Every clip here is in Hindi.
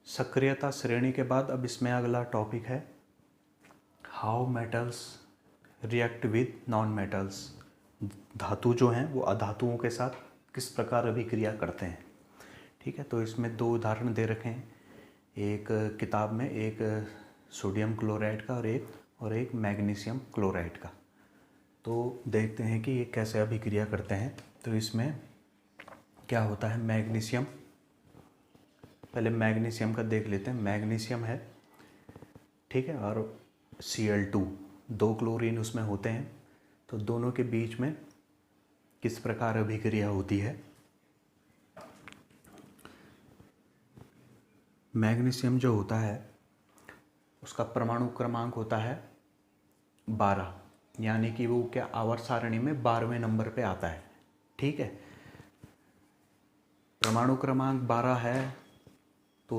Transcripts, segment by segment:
सक्रियता श्रेणी के बाद अब इसमें अगला टॉपिक है how metals react with non metals. धातु जो हैं वो अधातुओं के साथ किस प्रकार अभिक्रिया करते हैं। ठीक है, तो इसमें दो उदाहरण दे रखे हैं, एक किताब में, एक सोडियम क्लोराइड का और एक मैग्नीशियम क्लोराइड का। तो देखते हैं कि ये कैसे अभिक्रिया करते हैं। तो इसमें क्या होता है, मैग्नीशियम, पहले मैग्नीशियम का देख लेते हैं। मैग्नीशियम है, ठीक है, और Cl2, दो क्लोरीन उसमें होते हैं। तो दोनों के बीच में किस प्रकार अभिक्रिया होती है। मैग्नीशियम जो होता है उसका परमाणु क्रमांक होता है 12, यानी कि वो क्या आवर्त सारणी में 12वें नंबर पे आता है। ठीक है, परमाणु क्रमांक 12 है तो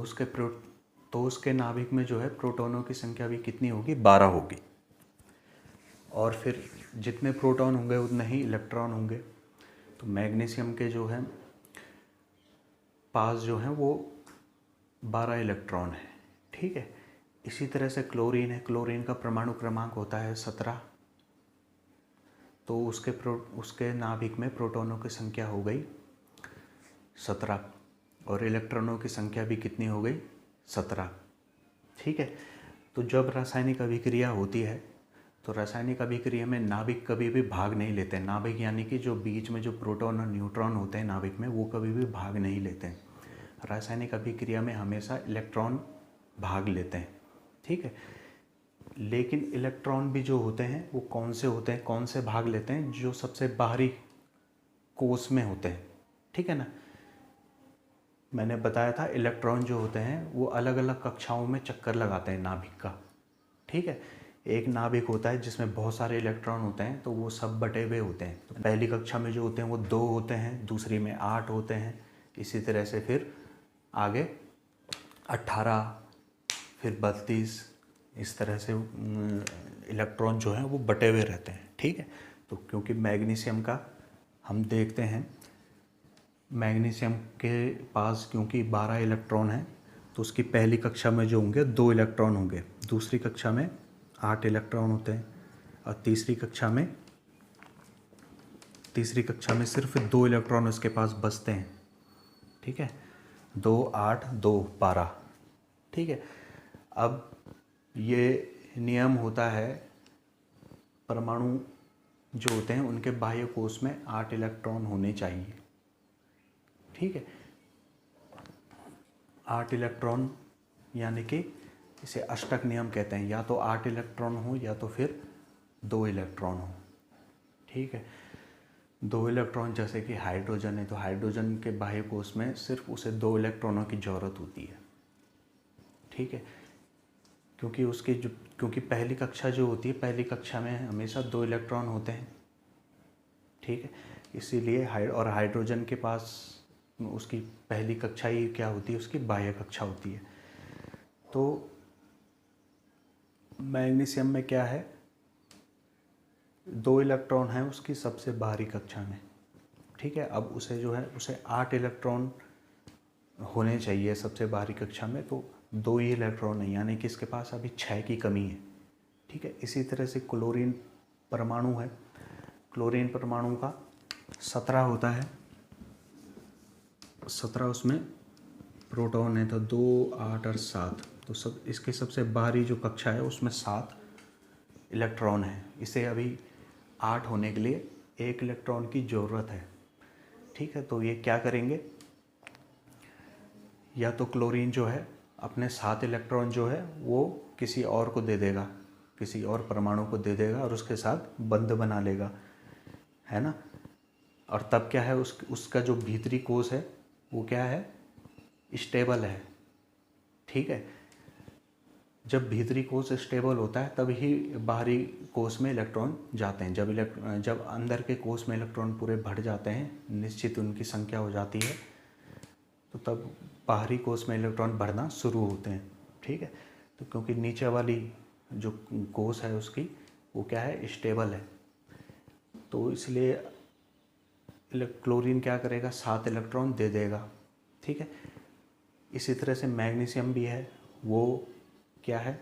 उसके नाभिक में जो है प्रोटॉनों की संख्या भी कितनी होगी, 12 होगी। और फिर जितने प्रोटॉन होंगे उतने ही इलेक्ट्रॉन होंगे। तो मैग्नीशियम के जो है पास जो है वो 12 इलेक्ट्रॉन है। ठीक है, इसी तरह से क्लोरीन है, क्लोरीन का परमाणु क्रमांक होता है 17। तो उसके नाभिक में प्रोटॉनों की संख्या हो गई 17 और इलेक्ट्रॉनों की संख्या भी कितनी हो गई, 17। ठीक है, तो जब रासायनिक अभिक्रिया होती है तो रासायनिक अभिक्रिया में नाभिक कभी भी भाग नहीं लेते। नाभिक यानी कि जो बीच में जो प्रोटॉन और न्यूट्रॉन होते हैं नाभिक में, वो कभी भी भाग नहीं लेते हैं। रासायनिक अभिक्रिया में हमेशा इलेक्ट्रॉन भाग लेते हैं। ठीक है, लेकिन इलेक्ट्रॉन भी जो होते हैं वो कौन से होते हैं, कौन से भाग लेते हैं, जो सबसे बाहरी कोष में होते हैं। ठीक है ना, मैंने बताया था इलेक्ट्रॉन जो होते हैं वो अलग अलग कक्षाओं में चक्कर लगाते हैं नाभिक का। ठीक है, एक नाभिक होता है जिसमें बहुत सारे इलेक्ट्रॉन होते हैं, तो वो सब बटे हुए होते हैं। तो पहली कक्षा में जो होते हैं वो 2 होते हैं, दूसरी में 8 होते हैं, इसी तरह से फिर आगे 18, फिर 32, इस तरह से इलेक्ट्रॉन जो हैं वो बटे हुए रहते हैं। ठीक है, तो क्योंकि मैग्नीशियम का हम देखते हैं, मैग्नीशियम के पास क्योंकि 12 इलेक्ट्रॉन हैं तो उसकी पहली कक्षा में जो होंगे 2 इलेक्ट्रॉन होंगे, दूसरी कक्षा में 8 इलेक्ट्रॉन होते हैं और तीसरी कक्षा में सिर्फ 2 इलेक्ट्रॉन उसके पास बचते हैं। ठीक है, 2 8 2 12। ठीक है, अब ये नियम होता है, परमाणु जो होते हैं उनके बाह्य कोश में 8 इलेक्ट्रॉन होने चाहिए। ठीक है, 8 इलेक्ट्रॉन, यानी कि इसे अष्टक नियम कहते हैं, या तो 8 इलेक्ट्रॉन हो या तो फिर 2 इलेक्ट्रॉन हो। ठीक है, 2 इलेक्ट्रॉन जैसे कि हाइड्रोजन है, तो हाइड्रोजन के बाह्य कोश में सिर्फ उसे 2 इलेक्ट्रॉनों की ज़रूरत होती है। ठीक है, क्योंकि पहली कक्षा जो होती है, पहली कक्षा में हमेशा 2 इलेक्ट्रॉन होते हैं। ठीक है, इसीलिए हाइड्रोजन के पास उसकी पहली कक्षा ही क्या होती है, उसकी बाह्य कक्षा होती है। तो मैग्नीशियम में क्या है, 2 इलेक्ट्रॉन है उसकी सबसे बाहरी कक्षा में। ठीक है, अब उसे जो है उसे 8 इलेक्ट्रॉन होने चाहिए सबसे बाहरी कक्षा में, तो 2 ही इलेक्ट्रॉन है, यानी कि इसके पास अभी 6 की कमी है। ठीक है, इसी तरह से क्लोरीन परमाणु है, क्लोरीन परमाणु का 17 होता है, 17 उसमें प्रोटॉन है, तो 2 8 और 7, तो इसके सबसे बाहरी जो कक्षा है उसमें 7 इलेक्ट्रॉन है। इसे अभी 8 होने के लिए 1 इलेक्ट्रॉन की ज़रूरत है। ठीक है, तो ये क्या करेंगे, या तो क्लोरीन जो है अपने 7 इलेक्ट्रॉन जो है वो किसी और को दे देगा, किसी और परमाणु को दे देगा और उसके साथ बंध बना लेगा, है ना। और तब क्या है, उसका जो भीतरी कोश है वो क्या है, स्टेबल है। ठीक है, जब भीतरी कोश स्टेबल होता है तब ही बाहरी कोश में इलेक्ट्रॉन जाते हैं। जब अंदर के कोश में इलेक्ट्रॉन पूरे भर जाते हैं, निश्चित उनकी संख्या हो जाती है, तो तब बाहरी कोश में इलेक्ट्रॉन भरना शुरू होते हैं। ठीक है, तो क्योंकि नीचे वाली जो कोश है उसकी वो क्या है, स्टेबल है, तो इसलिए क्लोरीन क्या करेगा, 7 इलेक्ट्रॉन दे देगा। ठीक है, इसी तरह से मैग्नीशियम भी है, वो क्या है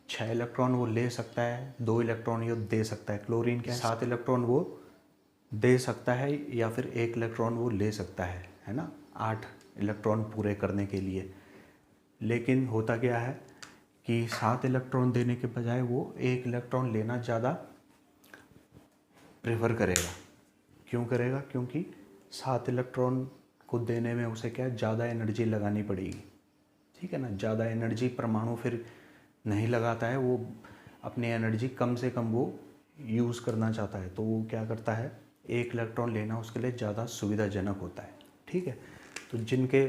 6 इलेक्ट्रॉन वो ले सकता है, 2 इलेक्ट्रॉन ये दे सकता है। क्लोरीन क्या है 7 इलेक्ट्रॉन वो दे सकता है या फिर 1 इलेक्ट्रॉन वो ले सकता है ना, 8 इलेक्ट्रॉन पूरे करने के लिए। लेकिन होता क्या है कि 7 इलेक्ट्रॉन देने के बजाय वो 1 इलेक्ट्रॉन लेना ज़्यादा प्रेफर करेगा। क्यों करेगा? क्योंकि 7 इलेक्ट्रॉन को देने में उसे क्या ज़्यादा एनर्जी लगानी पड़ेगी, ठीक है ना। ज़्यादा एनर्जी परमाणु फिर नहीं लगाता है, वो अपनी एनर्जी कम से कम वो यूज़ करना चाहता है, तो वो क्या करता है 1 इलेक्ट्रॉन लेना उसके लिए ज़्यादा सुविधाजनक होता है, ठीक है। तो जिनके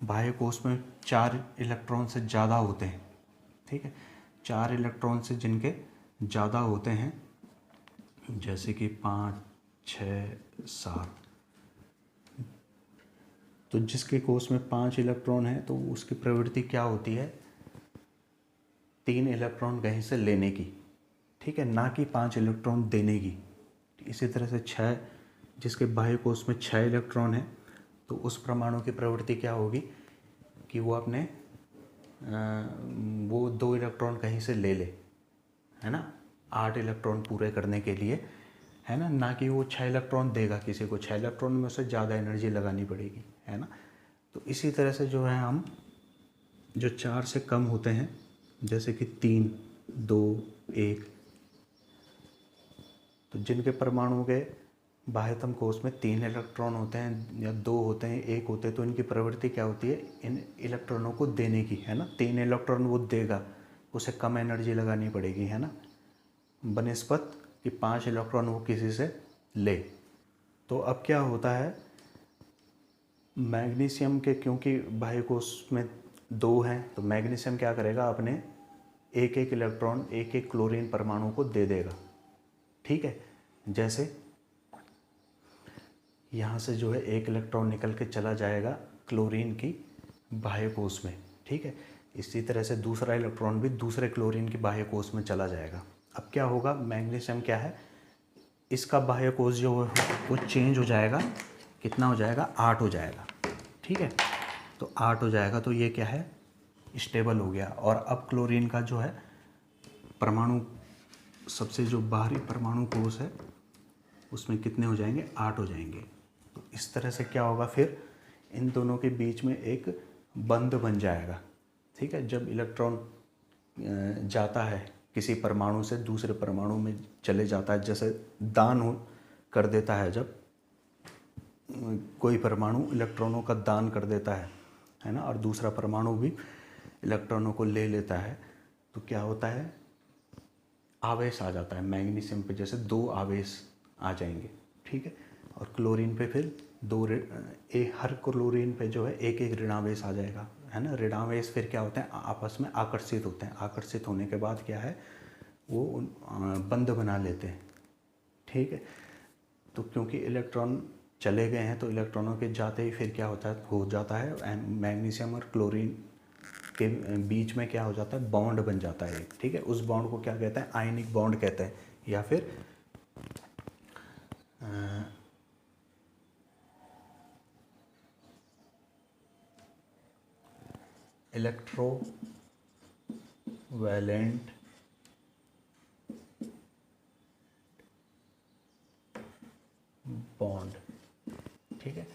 बाह्य कोश में 4 इलेक्ट्रॉन से ज़्यादा होते हैं, ठीक है, 4 इलेक्ट्रॉन से जिनके ज़्यादा होते हैं, जैसे कि 5, 6, 7, तो जिसके कोश में 5 इलेक्ट्रॉन है तो उसकी प्रवृत्ति क्या होती है 3 इलेक्ट्रॉन कहीं से लेने की, ठीक है, ना कि 5 इलेक्ट्रॉन देने की। इसी तरह से 6, जिसके बाह्य कोश में 6 इलेक्ट्रॉन है तो उस परमाणु की प्रवृत्ति क्या होगी कि वो अपने वो 2 इलेक्ट्रॉन कहीं से ले ले, है ना, 8 इलेक्ट्रॉन पूरे करने के लिए, है ना कि वो 6 इलेक्ट्रॉन देगा किसी को। 6 इलेक्ट्रॉन में उसे ज़्यादा एनर्जी लगानी पड़ेगी, है ना। तो इसी तरह से जो है हम जो 4 से कम होते हैं, जैसे कि 3, 2, 1, तो जिनके परमाणु के बाह्यतम कोश में 3 इलेक्ट्रॉन होते हैं या 2 होते हैं, 1 होते हैं, तो इनकी प्रवृत्ति क्या होती है इन इलेक्ट्रॉनों को देने की, है ना। 3 इलेक्ट्रॉन वो देगा, उसे कम एनर्जी लगानी पड़ेगी, है ना, बनिस्बत कि 5 इलेक्ट्रॉन वो किसी से ले। तो अब क्या होता है मैग्नीशियम के, क्योंकि बाह्य कोश में 2 हैं तो मैग्नीशियम क्या करेगा अपने 1-1 इलेक्ट्रॉन 1-1 क्लोरीन परमाणु को दे देगा, ठीक है। जैसे यहाँ से जो है 1 इलेक्ट्रॉन निकल के चला जाएगा क्लोरीन की बाह्य कोश में, ठीक है। इसी तरह से दूसरा इलेक्ट्रॉन भी दूसरे क्लोरीन की बाह्य कोश में चला जाएगा। अब क्या होगा मैग्नीशियम क्या है इसका बाह्य कोश जो है वो चेंज हो जाएगा, कितना हो जाएगा 8 हो जाएगा, ठीक है। तो 8 हो जाएगा तो ये क्या है स्टेबल हो गया। और अब क्लोरीन का जो है परमाणु सबसे जो बाहरी परमाणु कोश है उसमें कितने हो जाएंगे 8 हो जाएंगे। तो इस तरह से क्या होगा फिर इन दोनों के बीच में एक बंध बन जाएगा, ठीक है। जब इलेक्ट्रॉन जाता है किसी परमाणु से दूसरे परमाणु में चले जाता है, जैसे दान कर देता है, जब कोई परमाणु इलेक्ट्रॉनों का दान कर देता है ना, और दूसरा परमाणु भी इलेक्ट्रॉनों को ले लेता है, तो क्या होता है आवेश आ जाता है मैग्नीशियम पे, जैसे 2 आवेश आ जाएंगे, ठीक है। और क्लोरीन पे फिर 2 हर क्लोरीन पे जो है 1-1 ऋणावेश आ जाएगा, है ना। ऋणावेश फिर क्या होते हैं आपस में आकर्षित होते हैं, आकर्षित होने के बाद क्या है वो बंध बना लेते हैं, ठीक है। तो क्योंकि इलेक्ट्रॉन चले गए हैं तो इलेक्ट्रॉनों के जाते ही फिर क्या हो जाता है मैग्नीशियम और क्लोरीन के बीच में क्या हो जाता है बॉन्ड बन जाता है, ठीक है। उस बॉन्ड को क्या कहते हैं आयनिक बॉन्ड कहते हैं, या फिर इलेक्ट्रोवैलेंट बॉन्ड, ठीक है,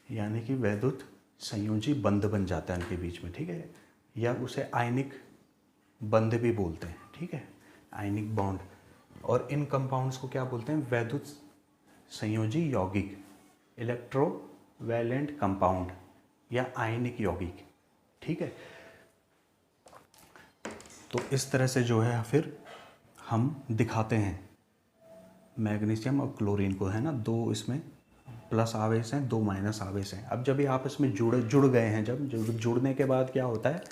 यानी कि वैद्युत संयोजी बंध बन जाता है उनके बीच में, ठीक है। या उसे आयनिक बंध भी बोलते हैं, ठीक है, आयनिक बॉन्ड। और इन कंपाउंड्स को क्या बोलते हैं वैद्युत संयोजी यौगिक, इलेक्ट्रोवैलेंट कंपाउंड या आयनिक यौगिक, ठीक है। तो इस तरह से जो है फिर हम दिखाते हैं मैग्नीशियम और क्लोरीन को, है ना। 2 इसमें प्लस आवेश हैं, 2 माइनस आवेश हैं। अब जब ये आपस में जुड़ गए हैं, जब जुड़ने के बाद क्या होता है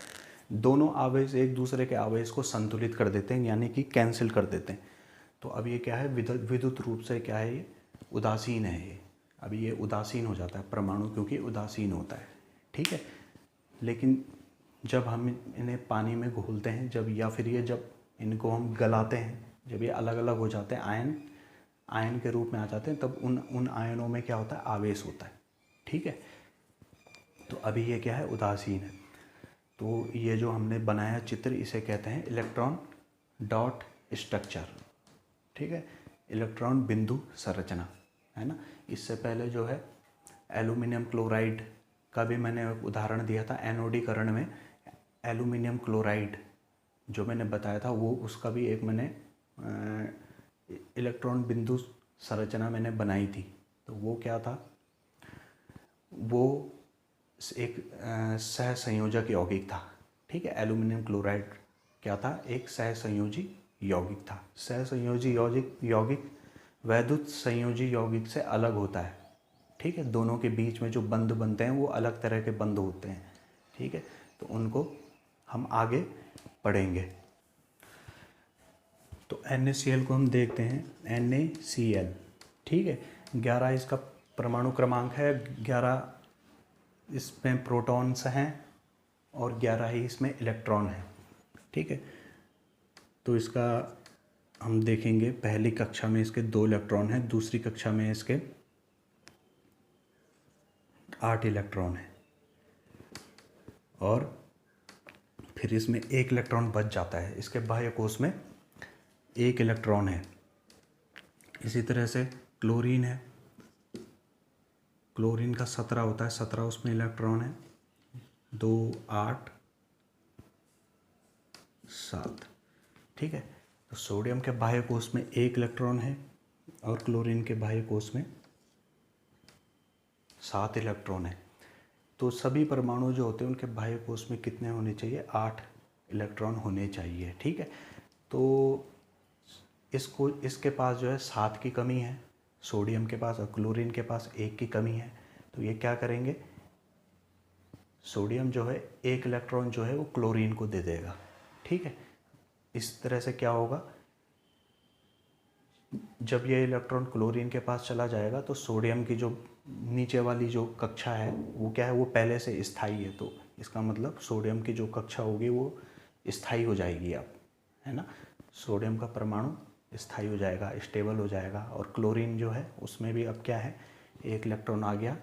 दोनों आवेश एक दूसरे के आवेश को संतुलित कर देते हैं, यानी कि कैंसिल कर देते हैं। तो अब ये क्या है विद्युत रूप से क्या है ये उदासीन है, ये अब ये उदासीन हो जाता है परमाणु, क्योंकि उदासीन होता है, ठीक है। लेकिन जब हम इन्हें पानी में घोलते हैं जब, या फिर ये जब इनको हम गलाते हैं, जब ये अलग अलग हो जाते हैं आयन के रूप में आ जाते हैं, तब उन आयनों में क्या होता है आवेश होता है, ठीक है। तो अभी ये क्या है, उदासीन है। तो ये जो हमने बनाया चित्र इसे कहते हैं इलेक्ट्रॉन डॉट स्ट्रक्चर, ठीक है, इलेक्ट्रॉन बिंदु संरचना, है ना। इससे पहले जो है एल्यूमिनियम क्लोराइड का भी मैंने उदाहरण दिया था, एनोडीकरण में एल्यूमिनियम क्लोराइड जो मैंने बताया था वो, उसका भी एक मैंने इलेक्ट्रॉन बिंदु संरचना मैंने बनाई थी। तो वो क्या था, वो एक सहसंयोजक यौगिक था, ठीक है। एल्यूमिनियम क्लोराइड क्या था, एक सहसंयोजी यौगिक था। सहसंयोजी यौगिक वैद्युत संयोजी यौगिक से अलग होता है, ठीक है। दोनों के बीच में जो बंध बनते हैं वो अलग तरह के बंध होते हैं, ठीक है। तो उनको हम आगे पढ़ेंगे। तो NaCl को हम देखते हैं, NaCl, ठीक है। 11 इसका परमाणु क्रमांक है, 11 इसमें प्रोटॉन्स हैं और 11 ही इसमें इलेक्ट्रॉन हैं, ठीक है। तो इसका हम देखेंगे, पहली कक्षा में इसके 2 इलेक्ट्रॉन हैं, दूसरी कक्षा में इसके 8 इलेक्ट्रॉन हैं और फिर इसमें 1 इलेक्ट्रॉन बच जाता है। इसके बाह्य कोश में 1 इलेक्ट्रॉन है। इसी तरह से क्लोरीन है, क्लोरीन का 17 होता है, 17 उसमें इलेक्ट्रॉन है, 2 8 7, ठीक है। तो सोडियम के बाह्य कोश में 1 इलेक्ट्रॉन है और क्लोरीन के बाह्य कोश में 7 इलेक्ट्रॉन है। तो सभी परमाणु जो होते हैं उनके बाह्य कोश में कितने होने चाहिए, 8 इलेक्ट्रॉन होने चाहिए, ठीक है। तो इसके पास जो है 7 की कमी है सोडियम के पास, और क्लोरीन के पास 1 की कमी है। तो ये क्या करेंगे, सोडियम जो है 1 इलेक्ट्रॉन जो है वो क्लोरीन को दे देगा, ठीक है। इस तरह से क्या होगा, जब ये इलेक्ट्रॉन क्लोरीन के पास चला जाएगा तो सोडियम की जो नीचे वाली जो कक्षा है वो क्या है, वो पहले से स्थायी है। तो इसका मतलब सोडियम की जो कक्षा होगी वो स्थायी हो जाएगी अब, है ना। सोडियम का परमाणु स्थायी हो जाएगा, स्टेबल हो जाएगा। और क्लोरीन जो है उसमें भी अब क्या है, 1 इलेक्ट्रॉन आ गया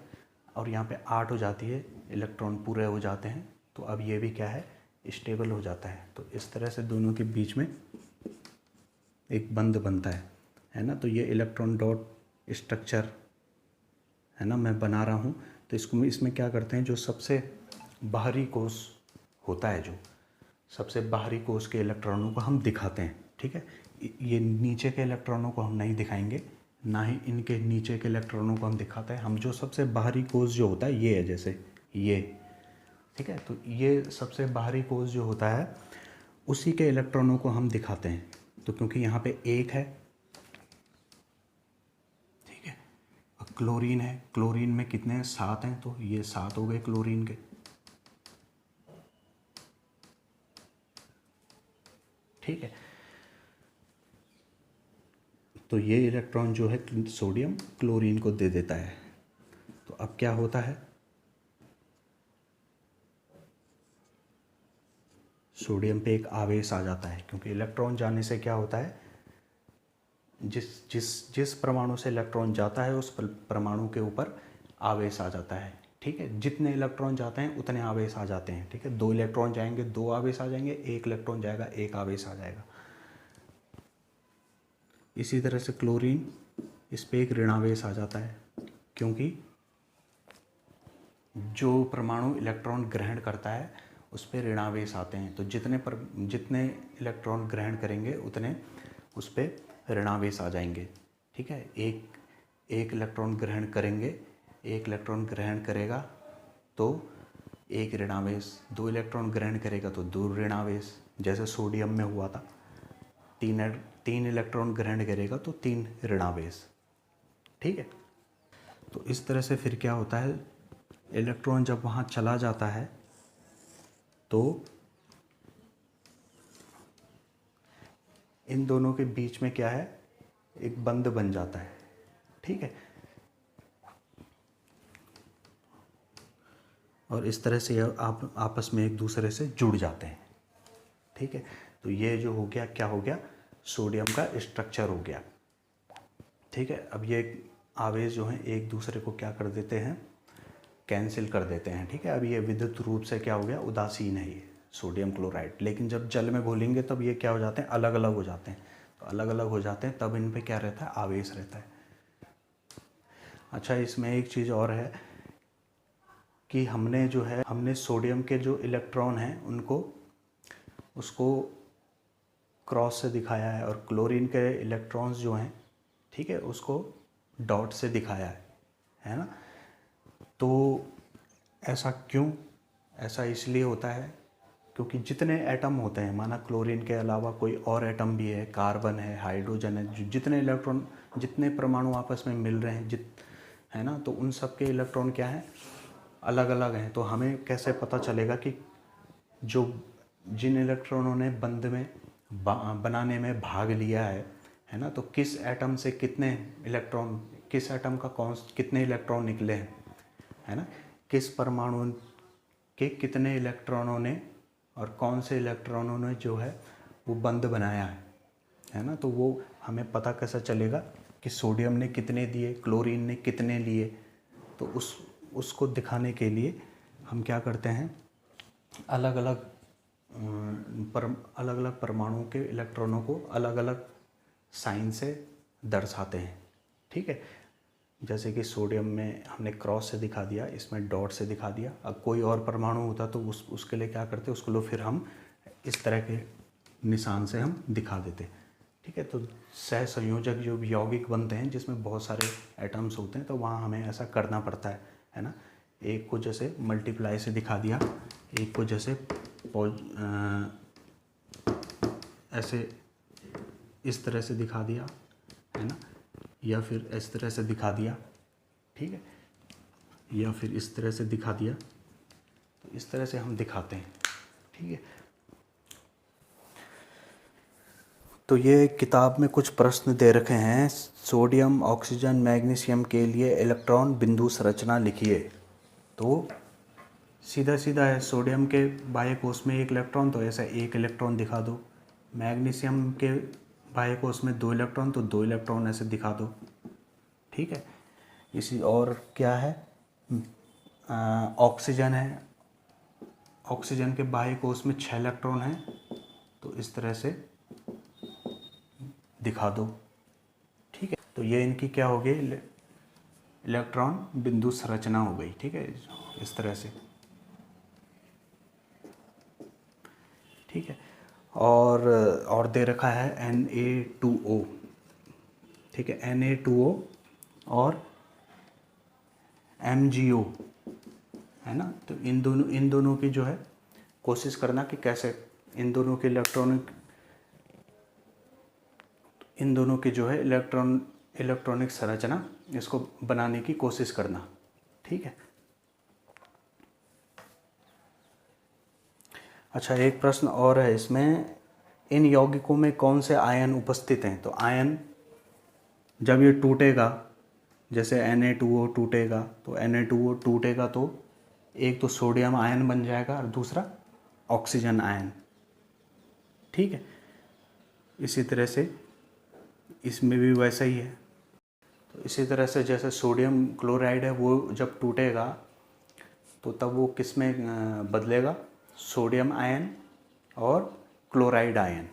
और यहाँ पे 8 हो जाती है, इलेक्ट्रॉन पूरे हो जाते हैं। तो अब ये भी क्या है, स्टेबल हो जाता है। तो इस तरह से दोनों के बीच में एक बंध बनता है ना। तो ये इलेक्ट्रॉन डॉट स्ट्रक्चर है ना मैं बना रहा हूँ। तो इसमें क्या करते हैं, जो सबसे बाहरी कोश होता है, जो सबसे बाहरी कोश के इलेक्ट्रॉनों को हम दिखाते हैं, ठीक है। ये नीचे के इलेक्ट्रॉनों को हम नहीं दिखाएंगे, ना ही इनके नीचे के इलेक्ट्रॉनों को हम दिखाते हैं। हम जो सबसे बाहरी कोश जो होता है ये है, जैसे ये, ठीक है। तो ये सबसे बाहरी कोश जो होता है उसी के इलेक्ट्रॉनों को हम दिखाते हैं। तो क्योंकि यहाँ पे 1 है, ठीक है, और क्लोरीन है, क्लोरीन में कितने हैं, 7 हैं, तो ये 7 हो गए क्लोरीन के, ठीक है। तो ये इलेक्ट्रॉन जो है सोडियम क्लोरीन को दे देता है। तो अब क्या होता है, सोडियम पे एक आवेश आ जाता है, क्योंकि इलेक्ट्रॉन जाने से क्या होता है, जिस परमाणु से इलेक्ट्रॉन जाता है उस परमाणु के ऊपर आवेश आ जाता है, ठीक है। जितने इलेक्ट्रॉन जाते हैं उतने आवेश आ जाते हैं, ठीक है। 2 इलेक्ट्रॉन जाएंगे 2 आवेश आ जाएंगे, 1 इलेक्ट्रॉन जाएगा 1 आवेश आ जाएगा। इसी तरह से क्लोरीन, इस पे एक ऋणावेश आ जाता है, क्योंकि जो परमाणु इलेक्ट्रॉन ग्रहण करता है उस पे ऋणावेश आते हैं। तो जितने इलेक्ट्रॉन ग्रहण करेंगे उतने उस पे ऋणावेश आ जाएंगे, ठीक है। एक इलेक्ट्रॉन ग्रहण करेंगे, 1 इलेक्ट्रॉन ग्रहण करेगा तो 1 ऋणावेश, 2 इलेक्ट्रॉन ग्रहण करेगा तो 2 ऋणावेश, जैसे सोडियम में हुआ था। 3 इलेक्ट्रॉन ग्रहण करेगा तो 3 ऋणावेश, ठीक है। तो इस तरह से फिर क्या होता है, इलेक्ट्रॉन जब वहाँ चला जाता है तो इन दोनों के बीच में क्या है, एक बंध बन जाता है, ठीक है। और इस तरह से आप आपस में एक दूसरे से जुड़ जाते हैं, ठीक है। तो ये जो हो गया, क्या हो गया, सोडियम का स्ट्रक्चर हो गया, ठीक है। अब ये आवेश जो हैं एक दूसरे को क्या कर देते हैं, कैंसिल कर देते हैं। ठीक है, अब ये विद्युत रूप से क्या हो गया, उदासीन है ये सोडियम क्लोराइड। लेकिन जब जल में घोलेंगे तब ये क्या हो जाते हैं, अलग अलग हो जाते हैं। तो अलग अलग हो जाते हैं तब इन पे क्या रहता है, आवेश रहता है। अच्छा, इसमें एक चीज़ और है कि हमने सोडियम के जो इलेक्ट्रॉन हैं उनको उसको क्रॉस से दिखाया है, और क्लोरीन के इलेक्ट्रॉन्स जो हैं, ठीक है, उसको डॉट से दिखाया है ना। तो ऐसा क्यों, ऐसा इसलिए होता है क्योंकि जितने एटम होते हैं, माना क्लोरीन के अलावा कोई और एटम भी है, कार्बन है, हाइड्रोजन है, जितने इलेक्ट्रॉन, जितने परमाणु आपस में मिल रहे हैं है ना, तो उन सब के इलेक्ट्रॉन क्या हैं, अलग अलग हैं। तो हमें कैसे पता चलेगा कि जिन इलेक्ट्रॉनों ने बंध में बनाने में भाग लिया है ना, तो किस एटम से कितने इलेक्ट्रॉन, किस एटम का कितने इलेक्ट्रॉन निकले हैं, है ना, किस परमाणु के कितने इलेक्ट्रॉनों ने और कौन से इलेक्ट्रॉनों ने जो है वो बंध बनाया है ना। तो वो हमें पता कैसे चलेगा कि सोडियम ने कितने दिए, क्लोरीन ने कितने लिए। तो उसको दिखाने के लिए हम क्या करते हैं, अलग अलग परमाणुओं के इलेक्ट्रॉनों को अलग अलग साइन से दर्शाते हैं। ठीक है, जैसे कि सोडियम में हमने क्रॉस से दिखा दिया, इसमें डॉट से दिखा दिया। अब कोई और परमाणु होता तो उसके लिए क्या करते, उसको लो फिर हम इस तरह के निशान से हम दिखा देते। ठीक है, तो सहसंयोजक जो यौगिक बनते हैं जिसमें बहुत सारे एटम्स होते हैं, तो वहाँ हमें ऐसा करना पड़ता है ना। एक को जैसे मल्टीप्लाई से दिखा दिया, एक को जैसे ऐसे इस तरह से दिखा दिया, है ना, या फिर इस तरह से दिखा दिया। ठीक है, या फिर इस तरह से दिखा दिया। तो इस तरह से हम दिखाते हैं। ठीक है, तो ये किताब में कुछ प्रश्न दे रखे हैं, सोडियम, ऑक्सीजन, मैग्नीशियम के लिए इलेक्ट्रॉन बिंदु संरचना लिखिए। तो सीधा सीधा है, सोडियम के बाह्य कोश में 1 इलेक्ट्रॉन, तो ऐसा 1 इलेक्ट्रॉन दिखा दो। मैग्नीशियम के बाह्य कोश में 2 इलेक्ट्रॉन, तो 2 इलेक्ट्रॉन ऐसे दिखा दो। ठीक है, इसी और क्या है, ऑक्सीजन है, ऑक्सीजन के बाह्य कोश में 6 इलेक्ट्रॉन हैं, तो इस तरह से दिखा दो। ठीक है, तो ये इनकी क्या हो गई, इलेक्ट्रॉन बिंदु संरचना हो गई। ठीक है, इस तरह से। ठीक है, और दे रखा है Na2O। ठीक है, Na2O और MgO, है ना। तो इन दोनों की जो है कोशिश करना कि कैसे इन दोनों की जो है इलेक्ट्रॉनिक संरचना, इसको बनाने की कोशिश करना। ठीक है, अच्छा, एक प्रश्न और है इसमें, इन यौगिकों में कौन से आयन उपस्थित हैं। तो आयन जब ये टूटेगा, जैसे Na2O टूटेगा, तो Na2O टूटेगा तो एक तो सोडियम आयन बन जाएगा और दूसरा ऑक्सीजन आयन। ठीक है, इसी तरह से इसमें भी वैसा ही है। तो इसी तरह से जैसे सोडियम क्लोराइड है, वो जब टूटेगा तो तब वो किस में बदलेगा, सोडियम आयन और क्लोराइड आयन।